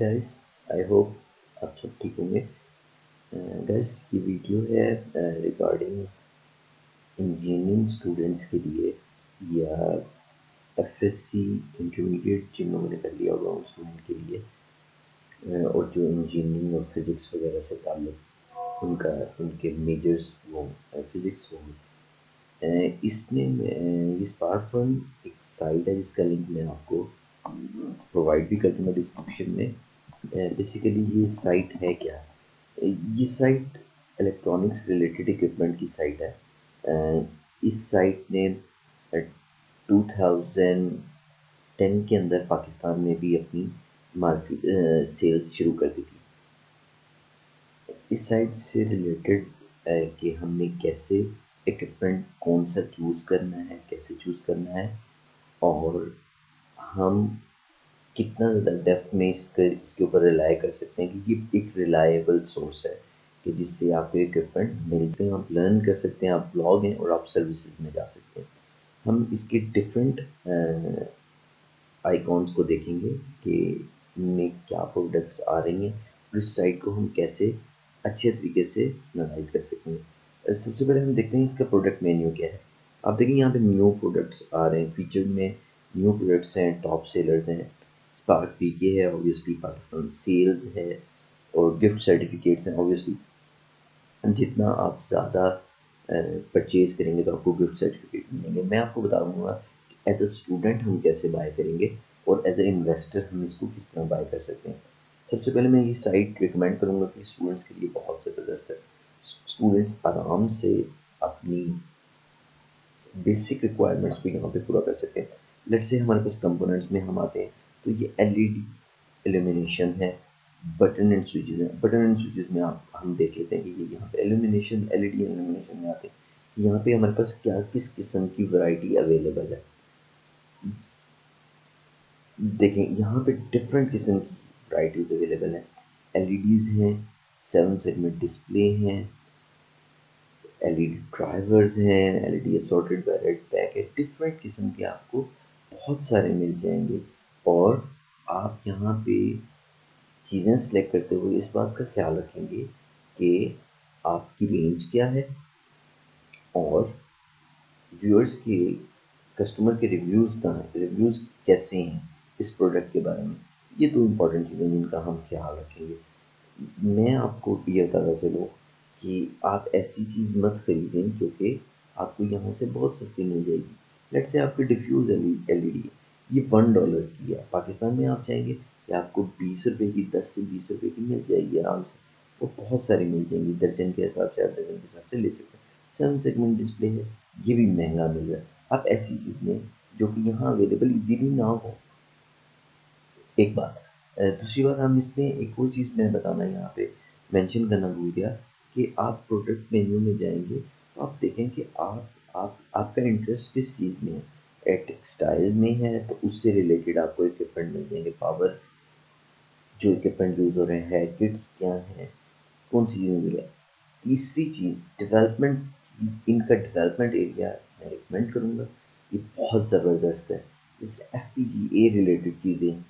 Guys, I hope आप सब ठीक होंगे। गाइस, ये वीडियो है रिगार्डिंग इंजीनियरिंग स्टूडेंट्स के लिए या एफएससी इंटरमीडिएट जिन लोगों ने कर लिया होगा उन स्टूडेंट के लिए, और जो इंजीनियरिंग और फिज़िक्स वगैरह से ताल्लुक़ उनके मेजर्स वो फिज़िक्स हो। इसमें ये स्पार्क वन एक साइट है जिसका लिंक मैं आपको प्रोवाइड भी कर दूँगा डिस्क्रिप्शन में। बेसिकली ये साइट है क्या? ये साइट इलेक्ट्रॉनिक्स रिलेटेड इक्विपमेंट की साइट है। इस साइट ने 2010 के अंदर पाकिस्तान में भी अपनी मार्केट सेल्स शुरू कर दी थी। इस साइट से रिलेटेड कि हमने कैसे इक्विपमेंट कौन सा चूज़ करना है, कैसे चूज़ करना है, और हम कितना ज़्यादा डेप्थ में इसके ऊपर रिलाई कर सकते हैं, क्योंकि एक रिलायबल सोर्स है कि जिससे आपको इक्विपमेंट मिलते हैं, आप लर्न कर सकते हैं, आप ब्लॉग हैं और आप सर्विसेज में जा सकते हैं। हम इसके डिफरेंट आइकॉन्स को देखेंगे कि इनमें क्या प्रोडक्ट्स आ रही हैं और इस साइट को हम कैसे अच्छे तरीके से एनालाइज कर सकते हैं। सबसे पहले हम देखते हैं इसका प्रोडक्ट मेन्यू क्या है। आप देखें यहाँ पे न्यू प्रोडक्ट्स आ रहे हैं, फीचर में न्यू प्रोडक्ट्स हैं, टॉप सेलर्स हैं, स्पार्क पीके है, ऑब्वियसली पाकिस्तान सेल्स है, और गिफ्ट सर्टिफिकेट्स हैं। ऑब्वियसली जितना आप ज़्यादा परचेज़ करेंगे तो आपको गिफ्ट सर्टिफिकेट मिलेंगे। मैं आपको बता दूँगा कि एज अ स्टूडेंट हम कैसे बाय करेंगे और एज अ इन्वेस्टर हम इसको किस तरह बाय कर सकते हैं। सबसे पहले मैं ये साइट रिकमेंड करूँगा कि स्टूडेंट्स के लिए बहुत ज़बरदस्त है। स्टूडेंट्स आराम से अपनी बेसिक रिक्वायरमेंट्स को यहाँ पे पूरा कर सकते हैं। लेट्स से हमारे पास कंपोनेंट्स में हम आते हैं तो ये एलईडी इल्यूमिनेशन है, बटन एंड स्विचेस हैं। बटन एंड स्विचेस में आप हम देख लेते हैं कि ये यहाँ पे इल्यूमिनेशन एलईडी इल्यूमिनेशन में आते हैं। यहाँ पे हमारे पास क्या किस किस्म की वैरायटी अवेलेबल है देखें। यहाँ पे डिफरेंट किस्म की वैरायटीज अवेलेबल हैं। एलईडीज हैं, 7 सेगमेंट डिस्प्ले हैं, एलईडी ड्राइवर्स हैं, एलईडी असॉर्टेड बैलेट पैक है। डिफरेंट किस्म के आपको बहुत सारे मिल जाएंगे, और आप यहाँ पे चीज़ें सेलेक्ट करते हुए इस बात का ख्याल रखेंगे कि आपकी रेंज क्या है और व्यूअर्स के कस्टमर के रिव्यूज़ कहाँ हैं, रिव्यूज़ कैसे हैं इस प्रोडक्ट के बारे में। ये दो इम्पॉर्टेंट चीज़ें जिनका हम ख्याल रखेंगे। मैं आपको ये बताता चलूँ कि आप ऐसी चीज़ मत खरीदें जो कि आपको यहाँ से बहुत सस्ती मिल जाएगी। लेट्स से आपकी डिफ्यूज़ एलईडी ये $1 की है। पाकिस्तान में आप चाहेंगे कि आपको 20 रुपये की, 10 से 20 रुपये की मिल जाएगी आराम से। वो बहुत सारी मिल जाएंगी, दर्जन के हिसाब से आप दर्जन के हिसाब से ले सकते हैं। 7 सेगमेंट डिस्प्ले है, ये भी महंगा मिल रहा है। आप ऐसी चीज़ लें जो कि यहाँ अवेलेबल इजीली ना हो। एक बात। दूसरी बात, हम इसमें एक और चीज़ मैं बताना यहाँ पे मेंशन करना भूल गया कि आप प्रोडक्ट मेन्यू में जाएंगे तो आप देखें कि आपका इंटरेस्ट किस चीज़ में है। टेक्सटाइल में है तो उससे रिलेटेड आपको इक्विपमेंट मिल जाएंगे। पावर जो इक्विपमेंट यूज़ हो रहे हैं, हेयर किट्स क्या हैं, कौन सी चीज़ें मिल रही है। तीसरी चीज़ डेवलपमेंट, इनका डेवलपमेंट एरिया मैं रिकमेंड करूँगा, ये बहुत ज़बरदस्त है। जैसे FPGA रिलेटेड चीज़ें,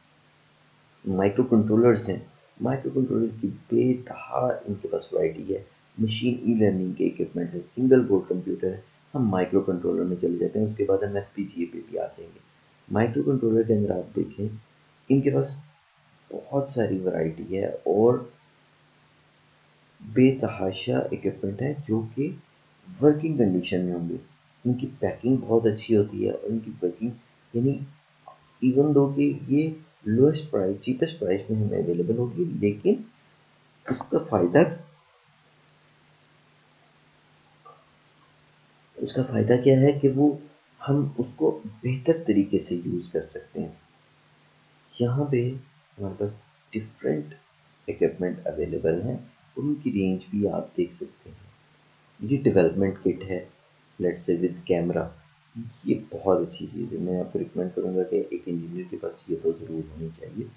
माइक्रो कंट्रोलर्स हैं। माइक्रो कंट्रोलर की बेतहा इनके पास वैरायटी है। मशीन ई लर्निंग के इक्विपमेंट है, सिंगल बोर्ड कंप्यूटर है। हम माइक्रो कंट्रोलर में चले जाते हैं, उसके बाद हम FPGA पे भी आ जाएंगे। माइक्रो कंट्रोलर के अंदर आप देखें, इनके पास बहुत सारी वैरायटी है और बेतहाशा इक्विपमेंट है जो कि वर्किंग कंडीशन में होंगे। इनकी पैकिंग बहुत अच्छी होती है और इनकी वर्किंग, यानी इवन दो कि ये लोएस्ट प्राइस, चीपेस्ट प्राइस में हमें अवेलेबल होगी, लेकिन उसका फ़ायदा क्या है कि वो हम उसको बेहतर तरीके से यूज़ कर सकते हैं। यहाँ पे हमारे पास डिफरेंट इक्विपमेंट अवेलेबल हैं और उनकी रेंज भी आप देख सकते हैं। ये डेवलपमेंट किट है, लेट्स से विद कैमरा, ये बहुत अच्छी चीज़ है। मैं आपको रिकमेंड करूँगा कि एक इंजीनियर के पास ये तो ज़रूर होनी चाहिए।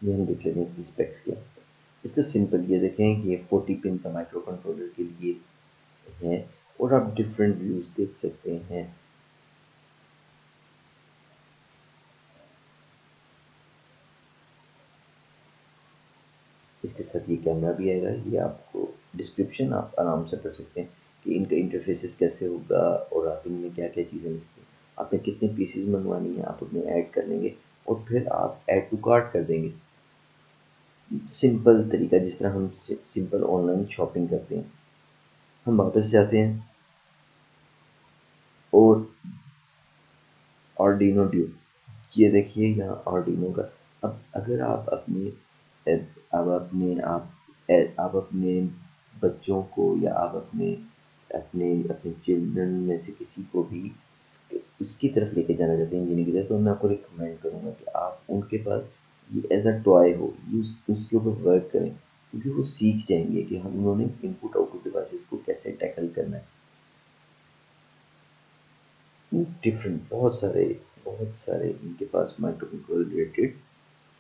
ये हम देख लेते हैं इसकी स्पेक्स क्या। इसका सिंपल ये देखें कि ये 40 पिन का माइक्रो कंट्रोलर के लिए है और आप डिफरेंट व्यूज़ देख सकते हैं। इसके साथ ये कैमरा भी आएगा। ये आपको डिस्क्रिप्शन आप आराम से पढ़ सकते हैं कि इनका इंटरफेसेस कैसे होगा और आप इनमें क्या क्या चीज़ें लिखते हैं। आपने कितने पीसीज मंगवानी है आप उसमें ऐड कर लेंगे और फिर आप ऐड टू कार्ट कर देंगे। सिंपल तरीका, जिस तरह हम सिंपल ऑनलाइन शॉपिंग करते हैं। हम वापस जाते हैं और आर्डिनो ड्यू, ये देखिए यहाँ आर्डिनो का। अब अगर आप अपने अब अपने आप अपने बच्चों को या आप अपने अपने अपने चिल्ड्रन में से किसी को भी उसकी तरफ लेके जाना चाहते हैं इंजीनियरिंग की तरफ, तो मैं आपको रिकमेंड करूँगा कि आप उनके पास ये एज अ टॉय हो, उसके ऊपर वर्क करें, क्योंकि वो सीख जाएंगे कि हम उन्होंने इनपुट आउटपुट डिवाइसेस को कैसे टैकल करना है। डिफरेंट बहुत सारे इनके पास माइक्रो कंट्रोलर रिलेटेड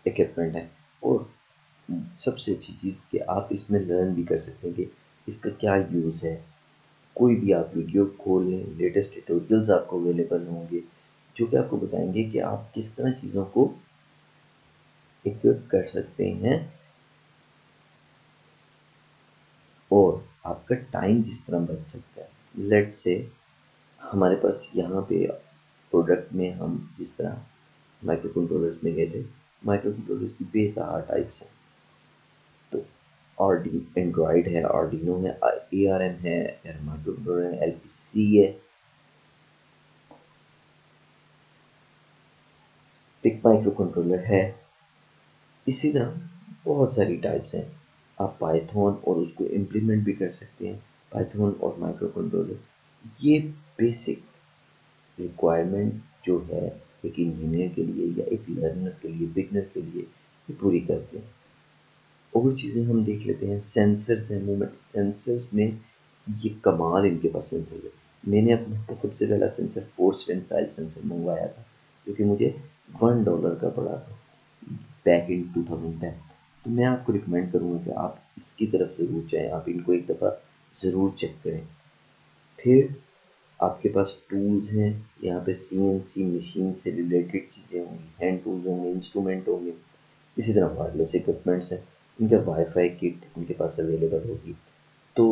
इक्विपमेंट है। और सबसे अच्छी चीज़ कि आप इसमें लर्न भी कर सकते हैं कि इसका क्या यूज़ है। कोई भी आप वीडियो खोल लें, लेटेस्ट ट्यूटोरियल्स आपको अवेलेबल होंगे जो कि आपको बताएंगे कि आप किस तरह चीज़ों को इक्विप कर सकते हैं और आपका टाइम किस तरह बच सकता है। लेट से हमारे पास यहाँ पे प्रोडक्ट में हम जिस तरह माइक्रो कंट्रोलर्स में गए थे, माइक्रो कंट्रोलर्स की बेतार टाइप्स हैं। तो आरडी एंड्रॉयड है, आर्डिनो है, ARM है, माइक्रो कंट्रोलर है, LPC है, पिक माइक्रो कंट्रोलर है। इसी तरह बहुत सारी टाइप्स हैं। आप पाइथन और उसको इम्प्लीमेंट भी कर सकते हैं, पाइथन और माइक्रो कंट्रोलर। ये बेसिक रिक्वायरमेंट जो है एक इंजीनियर के लिए या एक लर्नर के लिए, बिगनर के लिए, ये पूरी करते हैं। और चीज़ें हम देख लेते हैं। सेंसर्स हैं, मूवमेंट सेंसर्स में ये कमाल इनके पास सेंसर है। मैंने अपना सबसे पहला सेंसर फोर्स टेंसाइल सेंसर मंगवाया था जो कि मुझे $1 का पड़ा था बैक इन 2010। तो मैं आपको रिकमेंड करूँगा कि आप इसकी तरफ ज़रूर जाएँ, आप इनको एक दफ़ा ज़रूर चेक करें। फिर आपके पास टूल्स हैं, यहाँ पे CNC मशीन से रिलेटेड चीज़ें होंगी, हैंड टूल्स होंगे, इंस्ट्रूमेंट होंगे। इसी तरह वायरलेस इक्विपमेंट्स हैं, इनका वाईफाई किट इनके पास अवेलेबल होगी। तो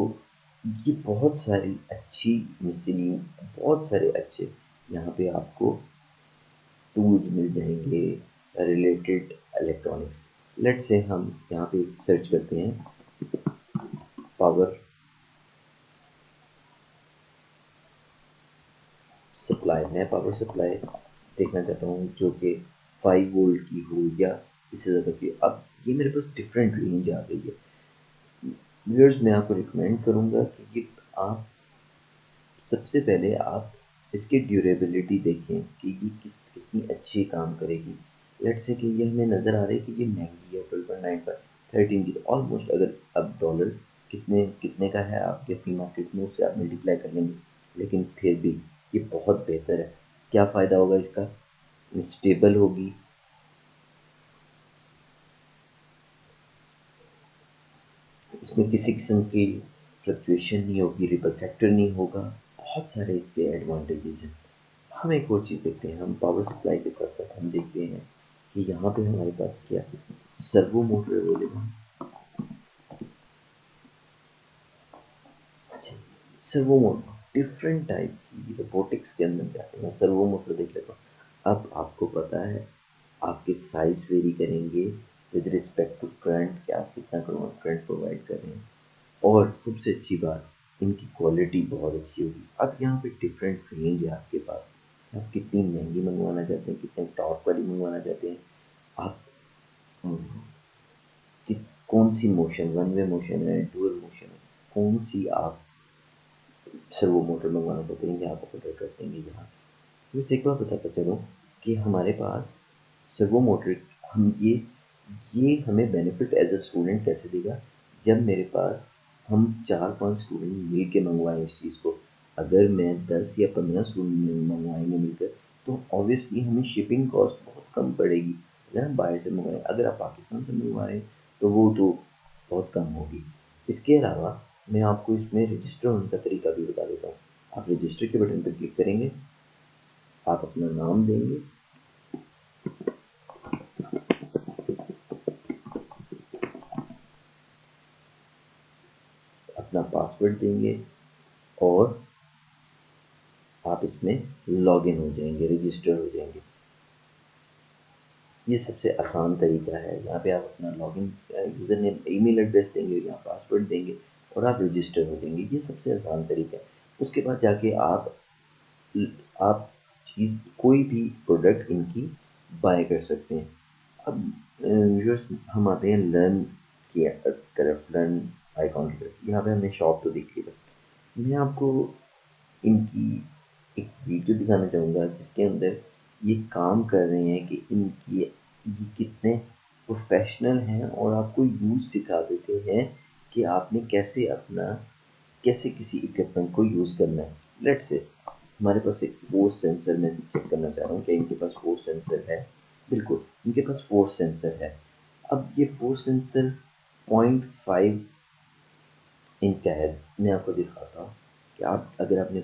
ये बहुत सारी अच्छी मिसली, बहुत सारे अच्छे यहाँ पे आपको टूल्स मिल जाएंगे रिलेटेड इलेक्ट्रॉनिक्स। लेट से हम यहाँ पे सर्च करते हैं पावर सप्लाई। मैं पावर सप्लाई देखना चाहता हूँ जो कि 5 वोल्ट की हो या इससे ज़्यादा की। अब ये मेरे पास डिफरेंट रेंज आ गई है। व्यूअर्स, मैं आपको रिकमेंड करूँगा कि ये आप सबसे पहले आप इसकी ड्यूरेबिलिटी देखें कि ये कितनी अच्छी काम करेगी। लेट्स से कि ये हमें नज़र आ रही है कि ये महंगी है, 12.9 पर 13 की, तो ऑलमोस्ट अगर अब डॉलर कितने कितने का है आपके फ्री मार्केट में, उससे आप मल्टीप्लाई कर लेंगे, लेकिन फिर भी ये बहुत बेहतर है। क्या फ़ायदा होगा इसका? स्टेबल होगी, इसमें किसी किस्म की फ्लक्चुएशन नहीं होगी, रिपल फैक्टर नहीं होगा। बहुत सारे इसके एडवांटेजेस हैं। हम एक और चीज़ देखते हैं, हम पावर सप्लाई के साथ साथ हम देखते हैं कि यहाँ पे हमारे पास क्या सर्वो मोटर अवेलेबल है। अच्छा, सर्वो मोटर डिफरेंट टाइप की रोबोटिक्स के अंदर जाते हैं। सर्वो मोटर देख लेता हूँ। अब आपको पता है आपके साइज वेरी करेंगे विद रिस्पेक्ट टू करंट, कि आप कितना करंट प्रोवाइड कर रहे हैं। और सबसे अच्छी बात, इनकी क्वालिटी बहुत अच्छी होगी। अब यहाँ पे डिफरेंट रेंज है आपके पास, आप कितनी महंगी मंगवाना चाहते हैं, कितने टॉप वाली मंगवाना चाहते हैं आप, कि कौन सी मोशन, वन वे मोशन है, डुअल मोशन है, कौन सी आप सर्वो मोटर मंगवाना चाहते हैं, ये आप ऑर्डर कर देंगे यहाँ से। मुझे एक बार बताता चलो कि हमारे पास सर्वो मोटर, हम ये हमें बेनिफिट एज अ स्टूडेंट कैसे देगा। जब मेरे पास हम 4-5 स्टूडेंट मिल के मंगवाएं इस चीज़ को, अगर मैं 10 या 15 स्टूडेंट मंगवाएंगे मिलकर, तो ऑब्वियसली हमें शिपिंग कॉस्ट बहुत कम पड़ेगी अगर हम बाहर से मंगवाएं। अगर आप पाकिस्तान से मंगवा रहे हैं तो वो तो बहुत कम होगी। इसके अलावा मैं आपको इसमें रजिस्टर होने का तरीका भी बता देता हूँ। आप रजिस्टर के बटन पर क्लिक करेंगे, आप अपना नाम देंगे, अपना पासवर्ड देंगे और आप इसमें लॉगिन हो जाएंगे, रजिस्टर हो जाएंगे। ये सबसे आसान तरीका है। यहाँ पे आप अपना login user name email address देंगे, यहाँ पासवर्ड देंगे और आप रजिस्टर हो जाएंगे। ये सबसे आसान तरीका है। उसके बाद जाके आप चीज़ कोई भी प्रोडक्ट इनकी बाय कर सकते हैं। अब व्यूअर्स हम आते हैं लर्न की तरफ, लर्न आइकॉन की तरफ। यहाँ पे हमने शॉप तो देख लिया। मैं आपको इनकी एक वीडियो दिखाना चाहूँगा जिसके अंदर ये काम कर रहे हैं कि इनकी ये कितने प्रोफेशनल हैं और आपको यूज़ सिखा देते हैं कि आपने कैसे किसी इक्विपमेंट को यूज़ करना है। लेट्स से हमारे पास एक फोर्स सेंसर, मैं चेक करना चाह रहा हूँ कि इनके पास फोर्स सेंसर है। बिल्कुल, इनके पास फोर्स सेंसर है। अब ये फोर्स सेंसर 0.5 इंच का है। मैं आपको दिखाता हूँ कि आप अगर आपने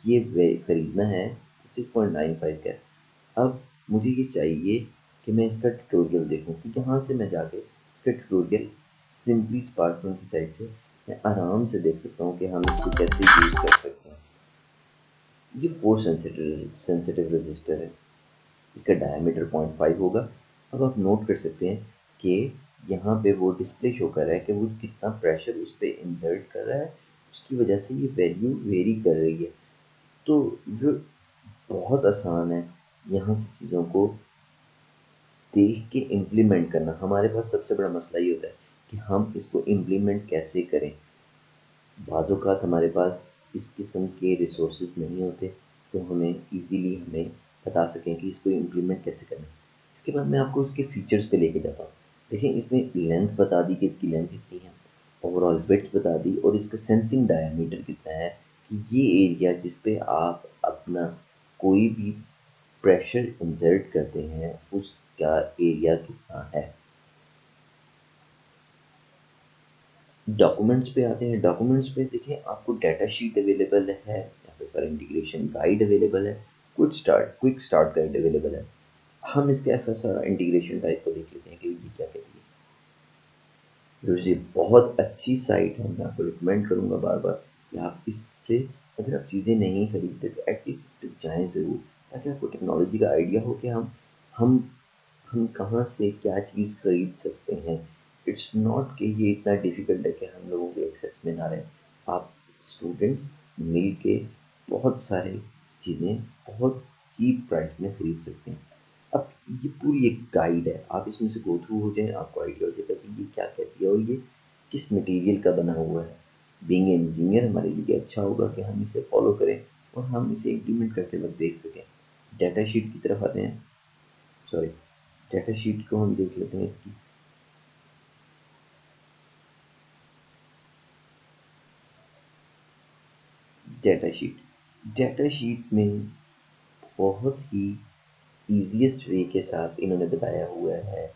ये खरीदना है 6.95 का है। अब मुझे ये चाहिए कि मैं इसका ट्यूटोरियल देखूं, तो यहाँ से मैं जाके इसका ट्यूटोरियल सिंपली स्पार्कन की साइड से मैं आराम से देख सकता हूँ कि हम इसको कैसे यूज़ कर सकते हैं। ये फोर्स सेंसिटिव रजिस्टर है। इसका डायमीटर 0.5 होगा। अब आप नोट कर सकते हैं कि यहाँ पे वो डिस्प्ले शो कर रहा है कि वो कितना प्रेशर उस पर इंजर्ट कर रहा है, उसकी वजह से ये वैल्यू वेरी कर रही है। तो वो बहुत आसान है यहाँ से चीज़ों को देख के इम्प्लीमेंट करना। हमारे पास सबसे बड़ा मसला ये होता है कि हम इसको इम्प्लीमेंट कैसे करें। बाज़ हमारे पास इस किस्म के रिसोर्सेज नहीं होते तो हमें बता सकें कि इसको इम्प्लीमेंट कैसे करें। इसके बाद मैं आपको इसके फीचर्स पे लेके जाता हूँ। देखें, इसने लेंथ बता दी कि इसकी लेंथ कितनी है, ओवरऑल विड्थ बता दी और इसका सेंसिंग डायमीटर कितना है कि ये एरिया जिस पे आप अपना कोई भी प्रेशर इंसर्ट करते हैं उसका एरिया कितना है। डॉक्यूमेंट्स पे आते हैं। डॉक्यूमेंट्स पे देखें, आपको डाटा शीट अवेलेबल है, एफएसआर इंटीग्रेशन गाइड अवेलेबल है, क्विक स्टार्ट गाइड अवेलेबल है। हम इसके एफएसआर इंटीग्रेशन टाइप को देख लेते हैं कि ये क्या कहती है। ये बहुत अच्छी साइट है, मैं आपको रिकमेंड करूँगा बार बार कि आप इससे अगर आप चीज़ें नहीं खरीदते तो एटलीस्ट इस पर जाएँ ज़रूर, ताकि आपको टेक्नोलॉजी का आइडिया हो कि हम हम कहाँ से क्या चीज़ खरीद सकते हैं। इट्स नॉट कि ये इतना डिफ़िकल्ट है कि हम लोगों के एक्सेस में ना रहे। आप स्टूडेंट्स मिल के बहुत सारी चीज़ें बहुत चीप प्राइस में खरीद सकते हैं। अब ये पूरी एक गाइड है, आप इसमें से गो थ्रू हो जाएँ, आपको आइडिया हो जाएगा कि ये क्या कहती है और ये किस मटेरियल का बना हुआ है। बीइंग इंजीनियर हमारे लिए अच्छा होगा कि हम इसे फॉलो करें और हम इसे इम्प्लीमेंट करते वक्त देख सकें। डाटा शीट की तरफ आते हैं। सॉरी, डाटा शीट को हम देख लेते हैं इसकी। डाटा शीट में बहुत ही ईजीएस्ट वे के साथ इन्होंने बताया हुआ है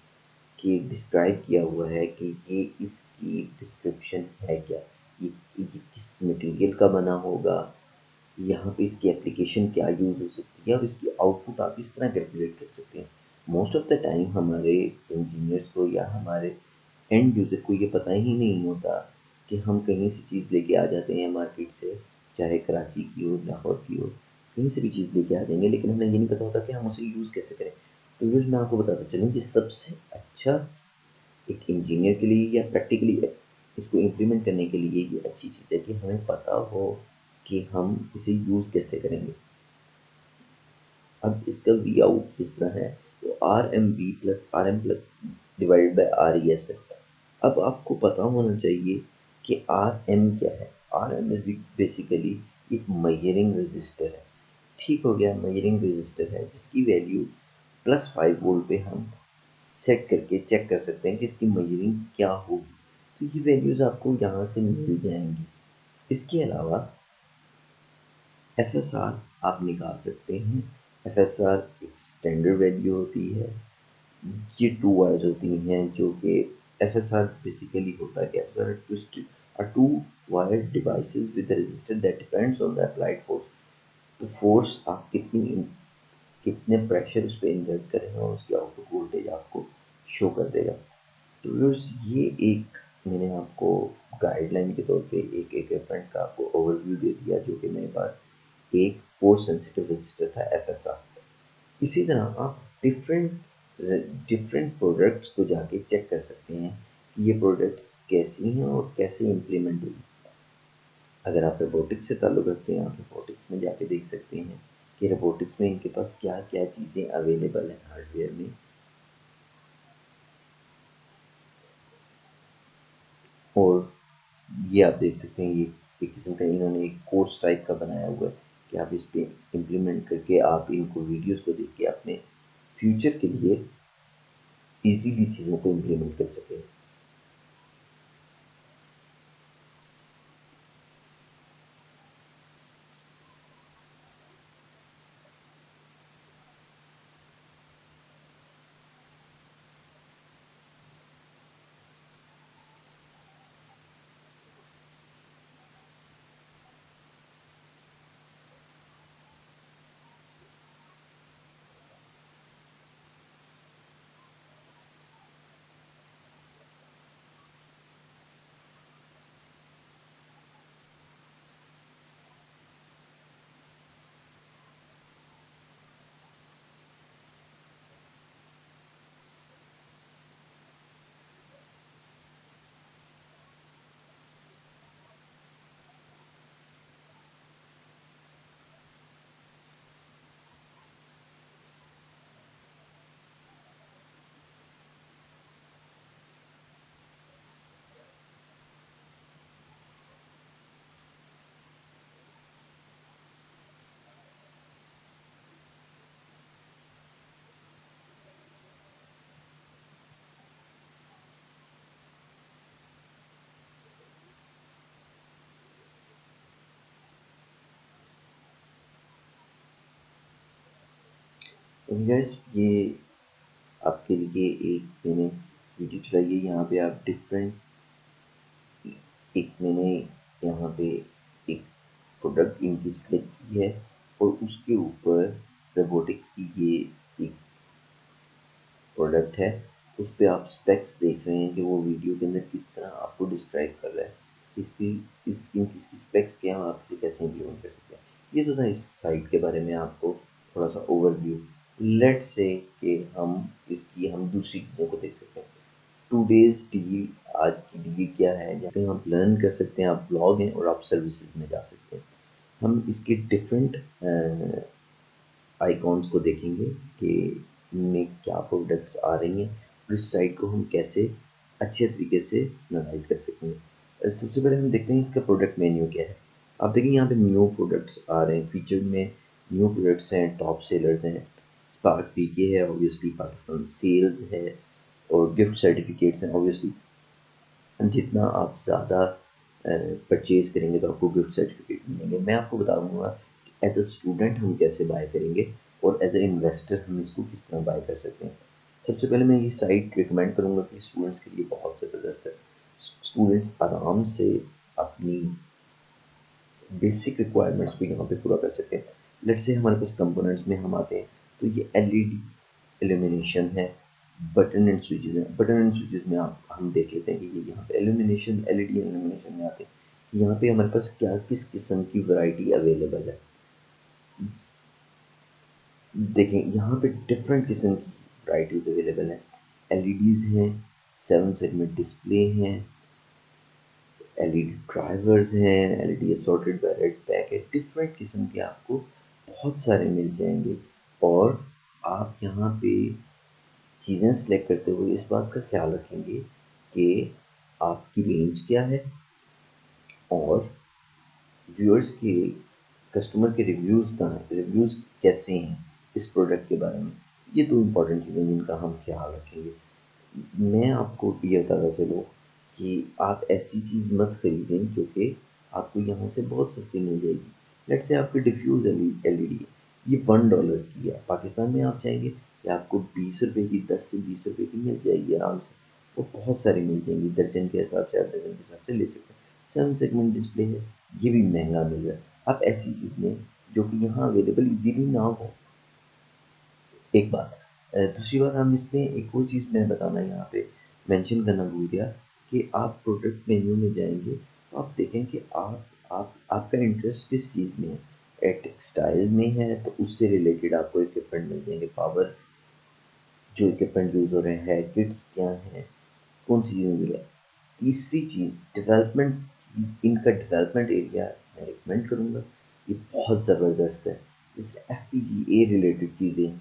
कि डिस्क्राइब किया हुआ है कि ये इसकी डिस्क्रिप्शन है क्या, ये किस मटेरियल का बना होगा, यहाँ पे इसकी एप्लीकेशन क्या यूज़ हो सकती है और इसकी आउटपुट आप इस तरह कैलकुलेट कर सकते हैं। मोस्ट ऑफ द टाइम हमारे इंजीनियर्स को या हमारे एंड यूज़र को ये पता ही नहीं होता कि हम कहीं से चीज़ लेके आ जाते हैं मार्केट से, चाहे कराची की हो, लाहौर की हो, कहीं से भी चीज़ लेके आ जाएंगे, लेकिन हमें ये नहीं पता होता कि हम उसे यूज़ कैसे करें। तो यूज़ मैं आपको बताता चलूँ कि सबसे अच्छा एक इंजीनियर के लिए या प्रैक्टिकली इसको इम्प्लीमेंट करने के लिए ये अच्छी चीज़ है कि हमें पता हो कि हम इसे यूज़ कैसे करेंगे। अब इसका वी आउट किस तरह है, तो R M B plus R M plus divided by R E S है। अब आपको पता होना चाहिए कि आर एम क्या है। आर एम इज बेसिकली एक मेजरिंग रजिस्टर है। ठीक हो गया, मेजरिंग रजिस्टर है जिसकी वैल्यू +5 वोल्ट पे हम सेट करके चेक कर सकते हैं कि इसकी मेजरिंग क्या होगी। तो ये वैल्यूज़ आपको यहाँ से मिल जाएंगी। इसके अलावा एफएसआर आप निकाल सकते हैं। एफएसआर एक स्टैंडर्ड वैल्यू होती है। ये 2 वायर्स होती हैं जो कि एफएसआर बेसिकली होता है कि FSR twisted two wire devices with register that depends on the applied force. तो फोर्स आप कितने प्रेशर उस पर इंजर्ट करें और उसकी आउटपुट वोल्टेज आपको शो कर देगा। तो ये एक मैंने आपको गाइडलाइन के तौर पे एक इक्विपमेंट का आपको ओवरव्यू दे दिया, जो कि मेरे पास एक फोर्स सेंसिटिव रजिस्टर था FSR। इसी तरह आप डिफरेंट डिफरेंट प्रोडक्ट्स को जाके चेक कर सकते हैं कि ये प्रोडक्ट्स कैसी हैं और कैसे इम्प्लीमेंट हुई। अगर आप रोबोटिक्स से ताल्लुक़ रखते हैं, आप रोबोटिक्स में जाके देख सकते हैं कि रोबोटिक्स में इनके पास क्या क्या चीज़ें अवेलेबल हैं हार्डवेयर में। और ये आप देख सकते हैं, ये एक किस्म का इन्होंने एक कोर्स टाइप का बनाया हुआ है कि आप इस पे इम्प्लीमेंट करके आप इनको वीडियोस को देख के अपने फ्यूचर के लिए इजीली चीज़ों को इम्प्लीमेंट कर सकें। तो गाइस, ये आपके लिए एक मैंने वीडियो चलाई है। यहाँ पे आप डिफरेंट एक मैंने यहाँ पे एक प्रोडक्ट इनकी सिलेक्ट की है और उसके ऊपर रोबोटिक्स की ये एक प्रोडक्ट है। उस पे आप स्पेक्स देख रहे हैं कि वो वीडियो के अंदर किस तरह आपको डिस्क्राइब कर रहा है, इसकी इसकी स्पेक्स क्या है, आप इसे कैसे इम्प्लीमेंट कर सकते हैं। ये तो था इस साइट के बारे में आपको थोड़ा सा ओवरव्यू। लेट से कि हम दूसरी चीज़ों को देख सकते हैं। टूडेज डील, आज की डील क्या है, जहाँ पे आप लर्न कर सकते हैं, आप ब्लॉग हैं और आप सर्विसेज में जा सकते हैं। हम इसके डिफरेंट आइकॉन्स को देखेंगे कि इनमें क्या प्रोडक्ट्स आ रही हैं और इस साइट को हम कैसे अच्छे तरीके से एनालाइज कर सकते हैं। सबसे पहले हम देखते हैं इसका प्रोडक्ट मेन्यू क्या है। आप देखेंगे यहाँ पे न्यू प्रोडक्ट्स आ रहे हैं, फीचर में न्यू प्रोडक्ट्स हैं, टॉप सेलर्स हैं, स्पार्क पीके है, ऑब्वियसली पाकिस्तान सेल्स है, और गिफ्ट सर्टिफिकेट्स हैं। ऑब्वियसली जितना आप ज़्यादा परचेज़ करेंगे तो आपको गिफ्ट सर्टिफिकेट मिलेंगे। मैं आपको बता दूँगा कि एज अ स्टूडेंट हम कैसे बाय करेंगे और एज अ इन्वेस्टर हम इसको किस तरह बाय कर सकते हैं। सबसे पहले मैं ये साइट रिकमेंड करूँगा कि स्टूडेंट्स के लिए बहुत ज़बरदस्त है। स्टूडेंट्स आराम से अपनी बेसिक रिक्वायरमेंट्स को यहाँ पे पूरा कर सकते हैं। लेट्स से हमारे पास कंपोनेंट्स में हम आते हैं, तो ये एलईडी इल्यूमिनेशन है, बटन एंड स्विचेस हैं। बटन एंड स्विचेस में आप हम देख लेते हैं कि ये यहाँ पे एल्यूमिनेशन एलईडी इल्यूमिनेशन में आते हैं। यहाँ पे हमारे पास क्या किस किस्म की वैरायटी अवेलेबल है देखें। यहाँ पे डिफरेंट किस्म की वैरायटीज अवेलेबल हैं। एलईडीज हैं, 7 सेगमेंट डिस्प्ले हैं, एलईडी ड्राइवर्स हैं, एलईडी असॉर्टेड बैलेट पैक है। डिफरेंट किस्म के आपको बहुत सारे मिल जाएंगे। और आप यहाँ पे चीज़ें सेलेक्ट करते हुए इस बात का ख्याल रखेंगे कि आपकी रेंज क्या है और व्यूअर्स के कस्टमर के रिव्यूज़ कहाँ हैं, रिव्यूज़ कैसे हैं इस प्रोडक्ट के बारे में। ये दो इम्पॉर्टेंट चीज़ें जिनका हम ख्याल रखेंगे। मैं आपको ये बताता चलूँ कि आप ऐसी चीज़ मत खरीदें जो कि आपको यहाँ से बहुत सस्ती मिल जाएगी। लेट्स से आपकी डिफ्यूज़ एलईडी है, ये $1 की है। पाकिस्तान में आप चाहेंगे कि आपको 20 रुपए की, 10 से 20 रुपए की मिल जाएगी आराम से। वो बहुत सारी मिल जाएंगी, दर्जन के हिसाब से, आप दर्जन के हिसाब से ले सकते हैं। 7 सेगमेंट डिस्प्ले है, ये भी महंगा मिल रहा है। आप ऐसी चीज़ लें जो कि यहाँ अवेलेबल इजीली ना हो। एक बात। दूसरी बात, हम इसमें एक और चीज़ मैं बताना यहाँ पे मेंशन करना भूल गया कि आप प्रोडक्ट मेन्यू में जाएंगे तो आप देखें कि आपका इंटरेस्ट किस चीज़ में है। टेक्सटाइल में है तो उससे रिलेटेड आपको इक्विपमेंट मिल जाएंगे, पावर जो इक्विपमेंट यूज़ हो रहे हैं, किट्स क्या हैं, कौन सी चीज़ें मिल रहा है। तीसरी चीज़ डेवलपमेंट, इनका डेवलपमेंट एरिया मैं रिकमेंड करूँगा, ये बहुत ज़बरदस्त है। जैसे FPGA रिलेटेड चीज़ें,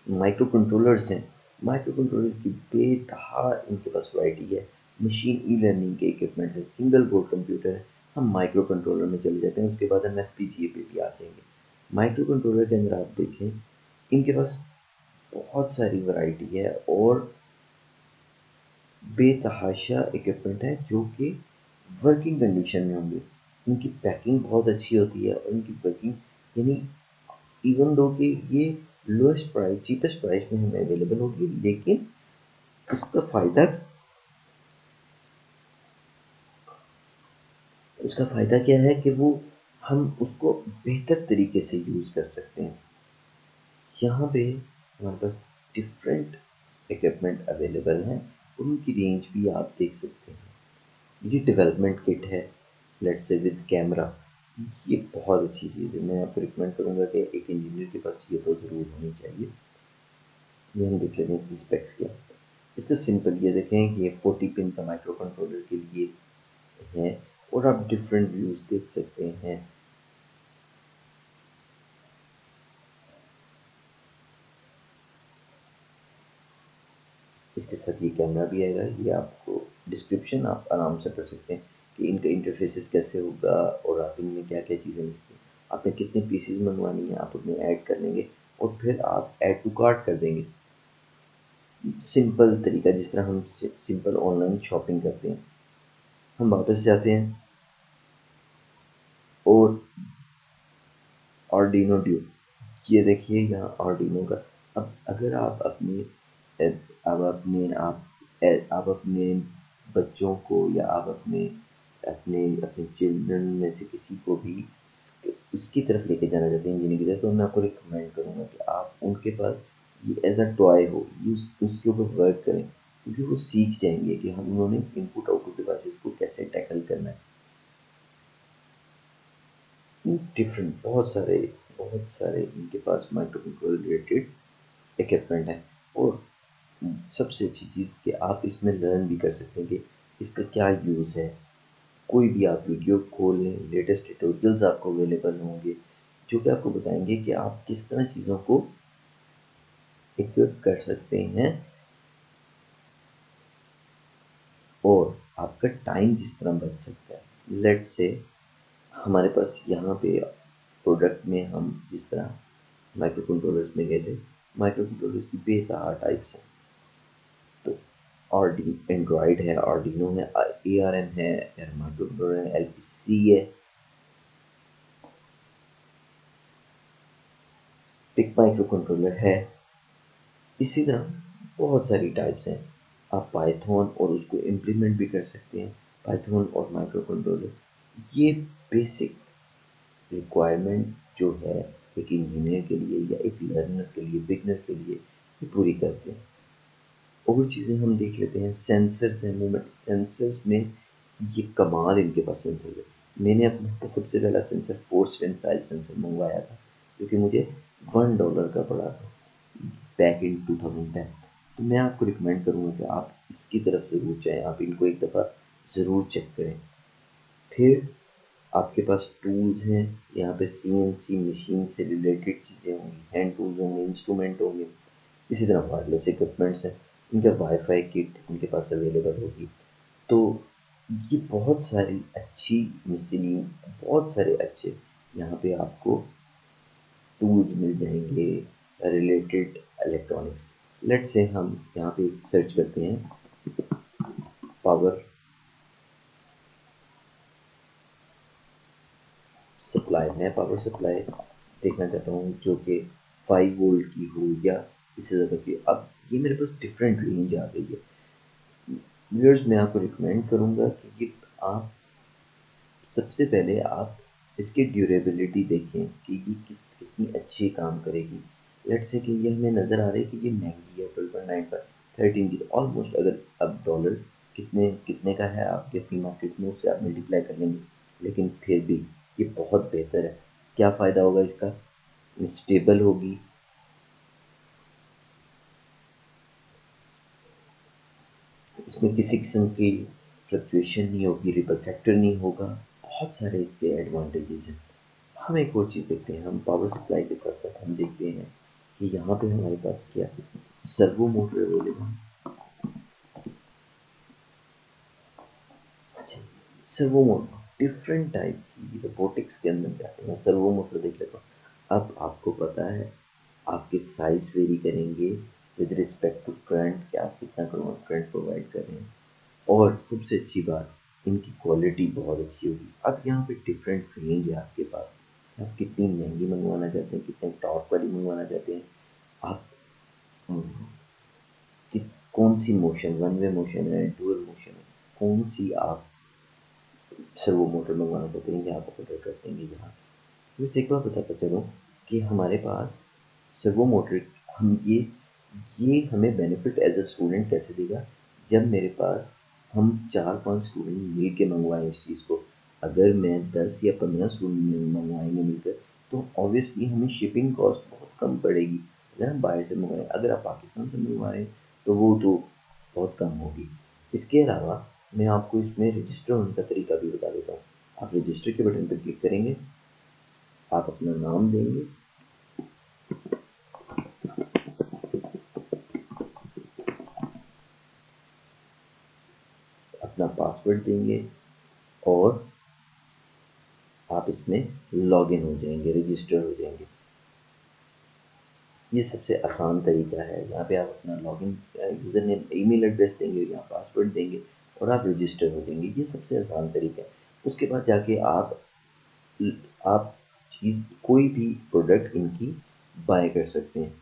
माइक्रो कंट्रोलर्स हैं, माइक्रो कंट्रोलर की बेतहा इनके पास वैरायटी है। मशीन ई लर्निंग के इक्विपमेंट है, सिंगल बोर्ड कंप्यूटर है। हम माइक्रो कंट्रोलर में चले जाते हैं, उसके बाद हम FPGA पे भी आ जाएंगे। माइक्रो कंट्रोलर के अंदर आप देखें, इनके पास बहुत सारी वैरायटी है और बेतहाशा इक्विपमेंट है जो कि वर्किंग कंडीशन में होंगे। इनकी पैकिंग बहुत अच्छी होती है और इनकी वर्किंग, यानी इवन दो कि ये लोएस्ट प्राइस, चीपेस्ट प्राइस में हमें अवेलेबल होगी, लेकिन उसका फ़ायदा क्या है कि वो हम उसको बेहतर तरीके से यूज़ कर सकते हैं। यहाँ पे हमारे पास डिफरेंट इक्विपमेंट अवेलेबल हैं, उनकी रेंज भी आप देख सकते हैं। ये डेवलपमेंट किट है, लेट्स से विद कैमरा, ये बहुत अच्छी चीज़ है। मैं आपको रिकमेंड करूँगा कि एक इंजीनियर के पास ये तो ज़रूर होनी चाहिए। ये हम देख लेते हैं इसकी स्पेक्स क्या। इसका सिंपल ये देखें कि ये 40 पिन का माइक्रो कंट्रोलर के लिए है और आप डिफरेंट व्यूज़ देख सकते हैं। इसके साथ ये कैमरा भी आएगा। ये आपको डिस्क्रिप्शन आप आराम से पढ़ सकते हैं कि इनका इंटरफेसेस कैसे होगा और आप इनमें क्या क्या चीज़ें मिलती हैं। आपने कितने पीसीज मंगवानी है आप उसमें ऐड कर लेंगे और फिर आप ऐड टू कार्ट कर देंगे। सिंपल तरीका, जिस तरह हम सिंपल ऑनलाइन शॉपिंग करते हैं। हम वापस जाते हैं और आर्डिनो ड्यू, ये देखिए यहाँ आर्डिनो का। अब अगर आप अपने अब अपने आप अपने बच्चों को या आप अपने अपने अपने चिल्ड्रन में से किसी को भी उसकी तरफ लेके जाना चाहते हैं इंजीनियरिंग की तरफ, तो मैं आपको रिकमेंड करूँगा कि आप उनके पास ये एज अ टॉय हो, उसके ऊपर वर्क करें, क्योंकि वो सीख जाएंगे कि हम उन्होंने इनपुट आउटपुट डिवाइसेस को कैसे टैकल करना है। डिफरेंट बहुत सारे इनके पास माइक्रो कंट्रोलर रिलेटेड इक्विपमेंट है। और सबसे अच्छी चीज़ कि आप इसमें लर्न भी कर सकते हैं कि इसका क्या यूज़ है। कोई भी आप वीडियो खोल लें, लेटेस्ट ट्यूटोरियल्स आपको अवेलेबल होंगे जो कि आपको बताएंगे कि आप किस तरह चीज़ों को इक्विप कर सकते हैं और आपका टाइम किस तरह बच सकता है। लेट से हमारे पास यहाँ पे प्रोडक्ट में हम जिस तरह माइक्रो कंट्रोलर्स में गए थे, माइक्रो कंट्रोलर्स की बेतहा टाइप्स हैं। तो आरडी एंड्रॉयड है, आर्डिनो है, ARM है, माइक्रो कंट्रोलर है, LPC है, पिक माइक्रो कंट्रोलर है। इसी तरह बहुत सारी टाइप्स हैं। आप पाइथन और उसको इम्प्लीमेंट भी कर सकते हैं, पाइथन और माइक्रो कंट्रोलर। ये बेसिक रिक्वायरमेंट जो है एक इंजीनियर के लिए या एक लर्नर के लिए, बिगनर के लिए, ये पूरी करते हैं। और चीज़ें हम देख लेते हैं, सेंसर्स हैं, मूवमेंट सेंसर्स में ये कमाल इनके पास सेंसर है। मैंने अपना सबसे पहला सेंसर फोर्स टेंसाइल सेंसर मंगवाया था जो कि मुझे $1 का पड़ा था बैक इन 2010। तो मैं आपको रिकमेंड करूँगा कि आप इसकी तरफ ज़रूर जाएँ, आप इनको एक दफ़ा ज़रूर चेक करें। फिर आपके पास टूल्स हैं, यहाँ पे CNC मशीन से रिलेटेड चीज़ें होंगी, हैंड टूल्स होंगे, इंस्ट्रूमेंट होंगे। इसी तरह वायरलेस इक्विपमेंट्स हैं, इनका वाईफाई किट इनके पास अवेलेबल होगी। तो ये बहुत सारी अच्छी मिसलिन, बहुत सारे अच्छे यहाँ पे आपको टूल्स मिल जाएंगे रिलेटेड इलेक्ट्रॉनिक्स। लेट्स से हम यहाँ पे सर्च करते हैं पावर सप्लाई। मैं पावर सप्लाई देखना चाहता हूँ जो कि 5 वोल्ट की हो या इससे ज़्यादा की। अब ये मेरे पास डिफरेंट रेंज आ गई है। व्यूअर्स, मैं आपको रिकमेंड करूँगा कि ये आप सबसे पहले आप इसकी ड्यूरेबिलिटी देखें कि ये कितनी अच्छी काम करेगी। लेट्स से कि ये हमें नज़र आ रही है कि ये महंगी है, 12.95 13 की, ऑलमोस्ट अगर अब डॉलर कितने जितने कितने का है आपके फ्री मार्केट में उससे आप मल्टीप्लाई कर लेंगे, लेकिन फिर भी ये बहुत बेहतर है। क्या फ़ायदा होगा इसका? स्टेबल होगी, इसमें किसी किस्म की फ्लक्चुएशन नहीं होगी, रिपल फैक्टर नहीं होगा, बहुत सारे इसके एडवांटेजेस हैं। हम एक और चीज़ देखते हैं, हम पावर सप्लाई के साथ साथ हम देखते हैं कि यहाँ पे हमारे पास क्या सर्वो मोटर अवेलेबल है। अच्छा, सर्वो मोटर डिफरेंट टाइप की रोबोटिक्स के अंदर जाते हैं। सर्वो मोटर देख लेता हूँ। अब आपको पता है आपके साइज वेरी करेंगे विद रिस्पेक्ट टू करंट, कि आप कितना करंट प्रोवाइड कर रहे हैं, और सबसे अच्छी बात इनकी क्वालिटी बहुत अच्छी होगी। अब यहाँ पे डिफरेंट रेंज है आपके पास, आप कितनी महंगी मंगवाना चाहते हैं, कितने टॉप वाली मंगवाना चाहते हैं, आप कि कौन सी मोशन, वन वे मोशन है, डुअल मोशन है, कौन सी आप सर्वो मोटर मंगवाना चाहते हैं, ये आप ऑर्डर कर देंगे यहाँ से। मुझे एक बार बताता चलो कि हमारे पास सर्वो मोटर, हम ये हमें बेनिफिट एज अ स्टूडेंट कैसे देगा, जब मेरे पास हम 4-5 स्टूडेंट मिल के मंगवाएं इस चीज़ को। अगर मैं 10 या 15 स्टूडेंट मंगवाएंगे मिलकर, तो ऑब्वियसली हमें शिपिंग कॉस्ट बहुत कम पड़ेगी अगर हम बाहर से मंगवाएं। अगर आप पाकिस्तान से मंगवा रहे हैं तो वो तो बहुत कम होगी। इसके अलावा मैं आपको इसमें रजिस्टर होने का तरीका भी बता देता हूँ। आप रजिस्टर के बटन पर क्लिक करेंगे, आप अपना नाम देंगे, अपना पासवर्ड देंगे, और आप इसमें लॉगिन हो जाएंगे, रजिस्टर हो जाएंगे। ये सबसे आसान तरीका है। यहाँ पे आप अपना login user name email address देंगे, यहाँ पासवर्ड देंगे, और आप रजिस्टर हो जाएंगे। ये सबसे आसान तरीका है। उसके बाद जाके आप चीज़ कोई भी प्रोडक्ट इनकी बाय कर सकते हैं।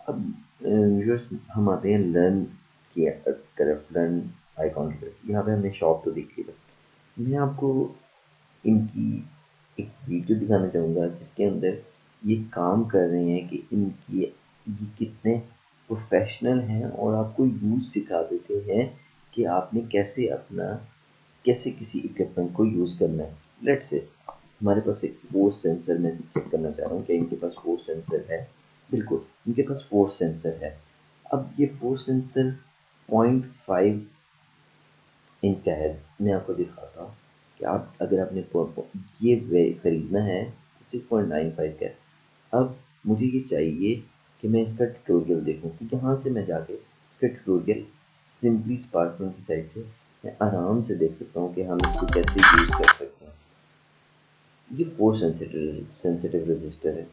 अब व्यूअर्स हम आते हैं लर्न की तरफ, लर्न आइकॉन की तरफ। यहाँ पे हमने शॉप तो देख लिया। मैं आपको इनकी एक वीडियो दिखाना चाहूँगा जिसके अंदर ये काम कर रहे हैं कि इनकी ये कितने प्रोफेशनल हैं, और आपको यूज़ सिखा देते हैं कि आपने कैसे किसी इक्विपमेंट को यूज़ करना है। लेट्स से हमारे पास एक फोर्स सेंसर, मैं चेक करना चाह रहा हूँ कि इनके पास फोर्स सेंसर है। बिल्कुल, इनके पास फोर्स सेंसर है। अब ये फोर्स सेंसर 0.5 इंच का है। मैं आपको दिखाता हूँ कि आप अगर आपने ये खरीदना है 6.95 का है। अब मुझे ये चाहिए कि मैं इसका ट्यूटोरियल देखूँ, तो यहाँ से मैं जाके इसका ट्यूटोरियल सिंपली स्पार्कन की साइड से मैं आराम से देख सकता हूँ कि हम इसको कैसे यूज़ कर सकते हैं। ये फोर्स सेंसिटिव रजिस्टर है,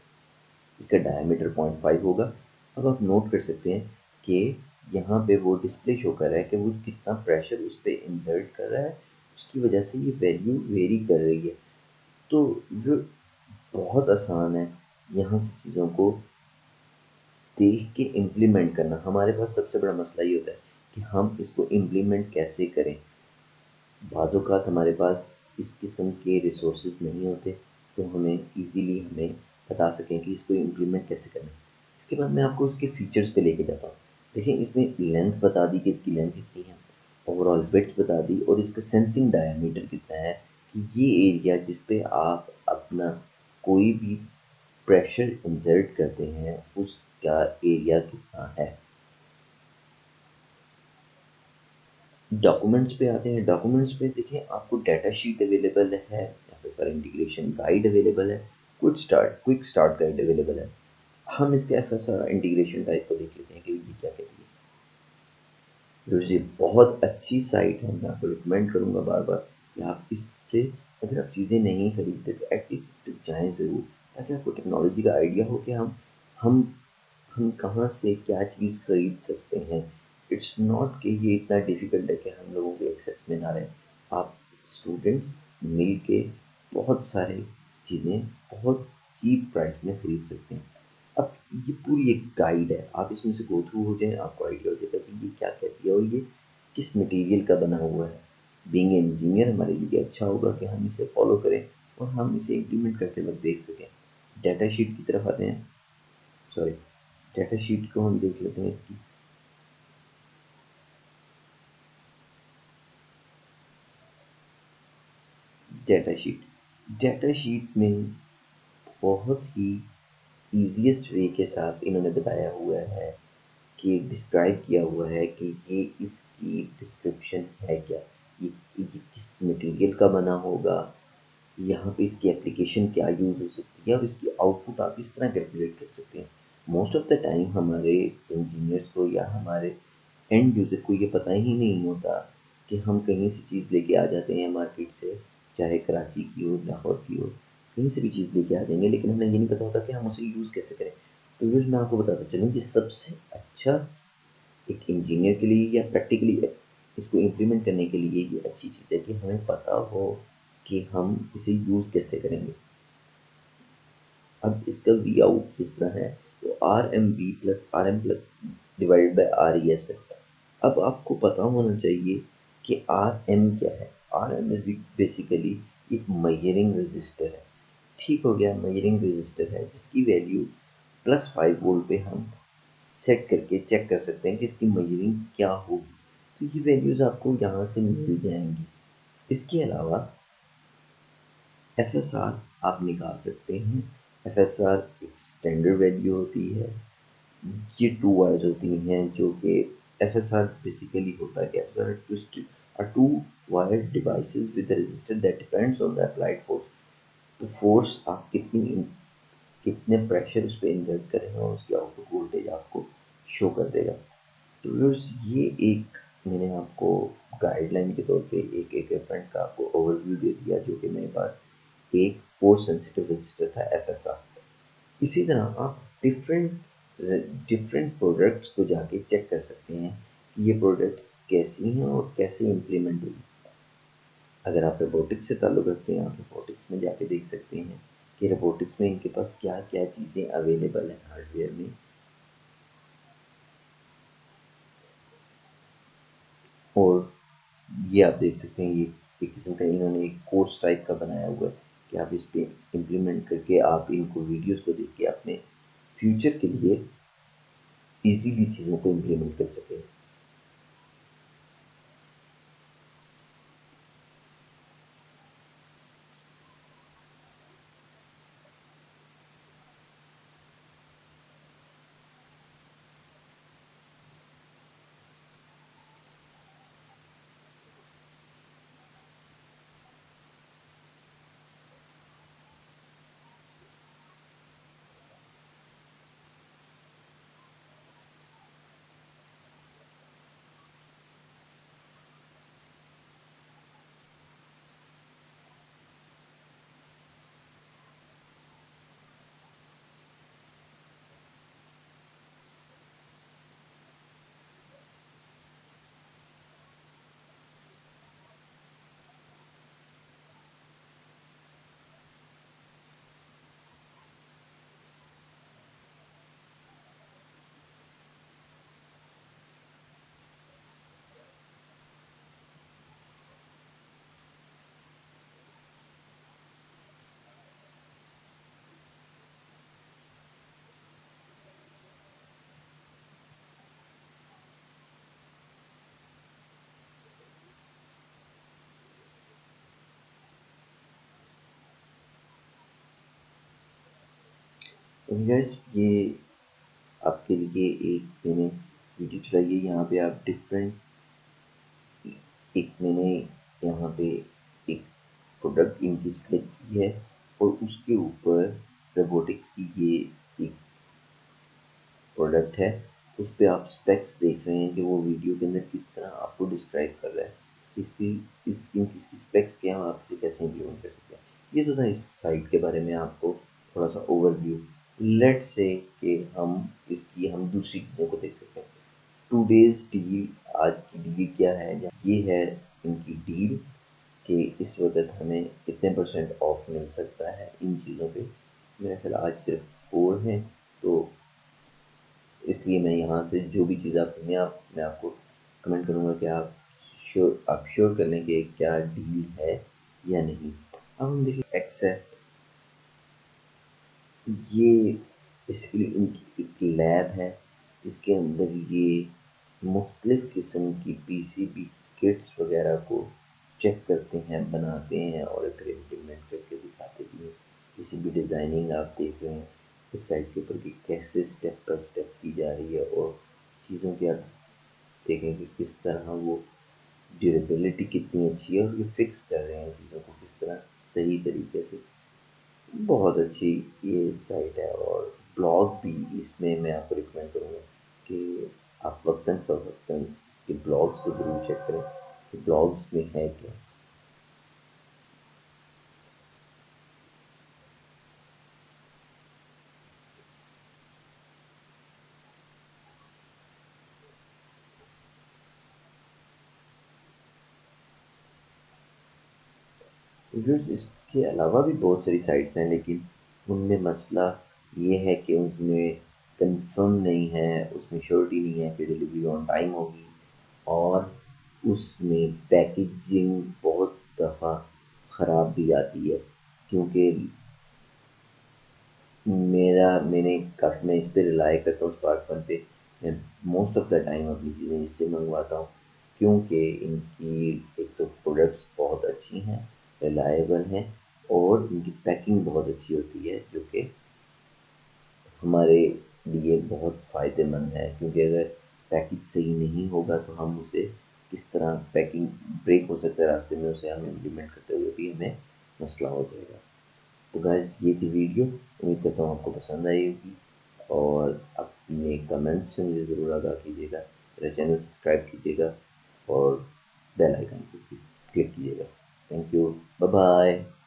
इसका डायमीटर 0.5 होगा। अब आप नोट कर सकते हैं कि यहाँ पे वो डिस्प्ले शो कर रहा है कि वो कितना प्रेशर उस पर इंजर्ट कर रहा है, उसकी वजह से ये वैल्यू वेरी कर रही है। तो वो बहुत आसान है यहाँ से चीज़ों को देख के इम्प्लीमेंट करना। हमारे पास सबसे बड़ा मसला ये होता है कि हम इसको इम्प्लीमेंट कैसे करें। बाज़ हमारे पास इस किस्म के रिसोर्सेज नहीं होते तो हमें बता सकें कि इसको इम्प्लीमेंट कैसे करना है। इसके बाद मैं आपको इसके फीचर्स पे लेके जाता हूँ। देखिए, इसने लेंथ बता दी कि इसकी लेंथ कितनी है, ओवरऑल विड्थ बता दी, और इसका सेंसिंग डायमीटर कितना है, कि ये एरिया जिस पे आप अपना कोई भी प्रेशर इंसर्ट करते हैं उसका एरिया कितना है। डॉक्यूमेंट्स पे आते हैं। डॉक्यूमेंट्स पे देखें, आपको डाटा शीट अवेलेबल है, यहाँ पे सारा इंटीग्रेशन गाइड अवेलेबल है, क्विक स्टार्ट गाइड अवेलेबल है। हम इसके एफएसआर इंटीग्रेशन टाइप को देख लेते हैं कि ये क्या कहती है। ये बहुत अच्छी साइट है, मैं आपको रिकमेंड करूँगा बार बार कि आप इससे अगर आप चीज़ें नहीं खरीदते तो एटलीस्ट इस पर जाएँ ज़रूर, ताकि आपको टेक्नोलॉजी का आइडिया हो कि हम हम कहाँ से क्या चीज़ खरीद सकते हैं। इट्स नॉट कि ये इतना डिफ़िकल्ट है कि हम लोगों के एक्सेस में ना रहे। आप स्टूडेंट्स मिल के बहुत सारी चीज़ें बहुत चीप प्राइस में खरीद सकते हैं। अब ये पूरी एक गाइड है, आप इसमें से गो थ्रू हो जाएँ, आपको आइडिया हो जाएगा कि ये क्या कहती है और ये किस मटेरियल का बना हुआ है। बीइंग इंजीनियर हमारे लिए अच्छा होगा कि हम इसे फॉलो करें और हम इसे इम्प्लीमेंट करते वक्त देख सकें। डाटा शीट की तरफ आते हैं। सॉरी, डाटा शीट को हम देख लेते हैं इसकी। डेटा शीट में बहुत ही ईजीएस्ट वे के साथ इन्होंने बताया हुआ है कि डिस्क्राइब किया हुआ है कि ये इसकी डिस्क्रिप्शन है क्या, ये किस मटेरियल का बना होगा, यहाँ पे इसकी एप्लीकेशन क्या यूज़ हो सकती है और इसकी आउटपुट आप इस तरह कैलकुलेट कर सकते हैं। मोस्ट ऑफ द टाइम हमारे इंजीनियर्स को या हमारे एंड यूज़र को ये पता ही नहीं होता कि हम कहीं से चीज़ लेके आ जाते हैं मार्केट से, चाहे कराची की हो, लाहौर की हो, कहीं से भी चीज़ लेके आ जाएंगे, लेकिन हमें ये नहीं पता होता कि हम उसे यूज़ कैसे करें। तो यूज़ मैं आपको बताता चलूँ कि सबसे अच्छा एक इंजीनियर के लिए या प्रैक्टिकली इसको इम्प्लीमेंट करने के लिए ये अच्छी चीज़ है कि हमें पता हो कि हम इसे यूज़ कैसे करेंगे। अब इसका वी आउट किस तरह है, तो R M B plus R M plus divided by R E S है। अब आपको पता होना चाहिए कि आर एम क्या है। आर एम इज बेसिकली एक मेजरिंग रजिस्टर है, ठीक हो गया, मेजरिंग रजिस्टर है जिसकी वैल्यू +5 वोल्ट पे हम सेट करके चेक कर सकते हैं कि इसकी मेजरिंग क्या होगी। तो ये वैल्यूज़ आपको यहाँ से मिल जाएंगी। इसके अलावा एफ एस आर आप निकाल सकते हैं। एफ एस आर एक स्टैंडर्ड वैल्यू होती है। ये 2 वायर्स होती हैं जो कि एफ एस आर बेसिकली होता है कि F S R twisted are two wire devices with a resistor that depends on the applied force। तो फोर्स आप कितने प्रेशर उस पर इंजर्ट करेंगे और उसकी आउटपुट वोल्टेज आपको शो कर देगा। तो व्यूअर्स ये एक मैंने आपको गाइडलाइन के तौर पे एक इक्विपमेंट का आपको ओवरव्यू दे दिया जो कि मेरे पास एक फोर्स सेंसिटिव रजिस्टर था एफएसआर। इसी तरह आप डिफरेंट डिफरेंट प्रोडक्ट्स को जाके चेक कर सकते हैं कि ये प्रोडक्ट्स कैसी हैं और कैसे इम्प्लीमेंट हुई। अगर आप रोबोटिक्स से ताल्लुक़ रखते हैं, आप रोबोटिक्स में जाके देख सकते हैं कि रोबोटिक्स में इनके पास क्या क्या चीज़ें अवेलेबल हैं हार्डवेयर में। और ये आप देख सकते हैं, ये एक किस्म का इन्होंने एक कोर्स टाइप का बनाया हुआ है कि आप इस पर इम्प्लीमेंट करके आप इनको वीडियोस को देख के अपने फ्यूचर के लिए इजीली चीज़ों को इम्प्लीमेंट कर सकें। तो गाइस ये आपके लिए एक मैंने वीडियो चलाई है। यहाँ पे आप डिफरेंट एक मैंने यहाँ पे एक प्रोडक्ट इनकी सिलेक्ट की है और उसके ऊपर रोबोटिक्स की ये एक प्रोडक्ट है। उस पर आप स्पेक्स देख रहे हैं कि वो वीडियो के अंदर किस तरह आपको डिस्क्राइब कर रहा है, इसकी स्पेक्स क्या है, आप इसे कैसे इम्प्लीमेंट कर सकते हैं। ये तो था इस साइट के बारे में आपको थोड़ा सा ओवरव्यू। लेट से कि हम दूसरी चीज़ों को देख सकते हैं। टूडेज डील, आज की डील क्या है, ये है इनकी डील कि इस वक्त हमें कितने % ऑफ मिल सकता है इन चीज़ों पे। मेरा ख्याल आज सिर्फ 4 हैं, तो इसलिए मैं यहाँ से जो भी चीज़ आप लेंगे मैं आपको कमेंट करूँगा कि आप श्योर कर लें कि क्या डील है या नहीं। अब हम देखिए एक्सेप्ट, ये बेसिकली इनकी एक लैब है जिसके अंदर ये मुख्तलिफ़ किस्म की पीसीबी किट्स वगैरह को चेक करते हैं, बनाते हैं और एक इम्प्लीमेंट करके दिखाते भी हैं। किसी भी डिज़ाइनिंग आप देख रहे हैं इस साइट के ऊपर कि कैसे स्टेप बाय स्टेप की जा रही है, और चीज़ों की आप देखें कि किस तरह वो ड्यूरेबिलिटी कितनी अच्छी है, और ये फिक्स कर रहे हैं चीज़ों को किस तरह सही तरीके से। बहुत अच्छी ये साइट है, और ब्लॉग भी इसमें मैं आपको रिकमेंड करूँगा कि आप वक्तन फ़वक्तन इसके ब्लॉग्स को ज़रूर चेक करें कि ब्लॉग्स में है क्या। व्यूअर्स इसके अलावा भी बहुत सारी साइट्स हैं, लेकिन उनमें मसला ये है कि उनमें कंफर्म नहीं है, उसमें श्योरिटी नहीं है कि डिलीवरी ऑन टाइम होगी, और उसमें पैकेजिंग बहुत दफ़ा ख़राब भी आती है। क्योंकि मैं इस पे रिलाई करता हूँ स्मार्टफोन पे। मैं मोस्ट ऑफ द टाइम अपनी चीज़ें इससे मंगवाता हूँ, क्योंकि इनकी एक तो प्रोडक्ट्स बहुत अच्छी हैं, रिलायबल हैं, और इनकी पैकिंग बहुत अच्छी होती है, जो कि हमारे लिए बहुत फ़ायदेमंद है। क्योंकि अगर पैकेज सही नहीं होगा तो हम उसे किस तरह पैकिंग ब्रेक हो सकता है रास्ते में, उसे हम इम्प्लीमेंट करते हुए भी हमें मसला हो जाएगा। तो गाइस ये थी वीडियो, उम्मीद करता हूँ आपको पसंद आई होगी, और अपने कमेंट्स से मुझे ज़रूर आगाह कीजिएगा, मेरा चैनल सब्सक्राइब कीजिएगा और बेल आइकन को क्लिक कीजिएगा। Thank you, bye bye.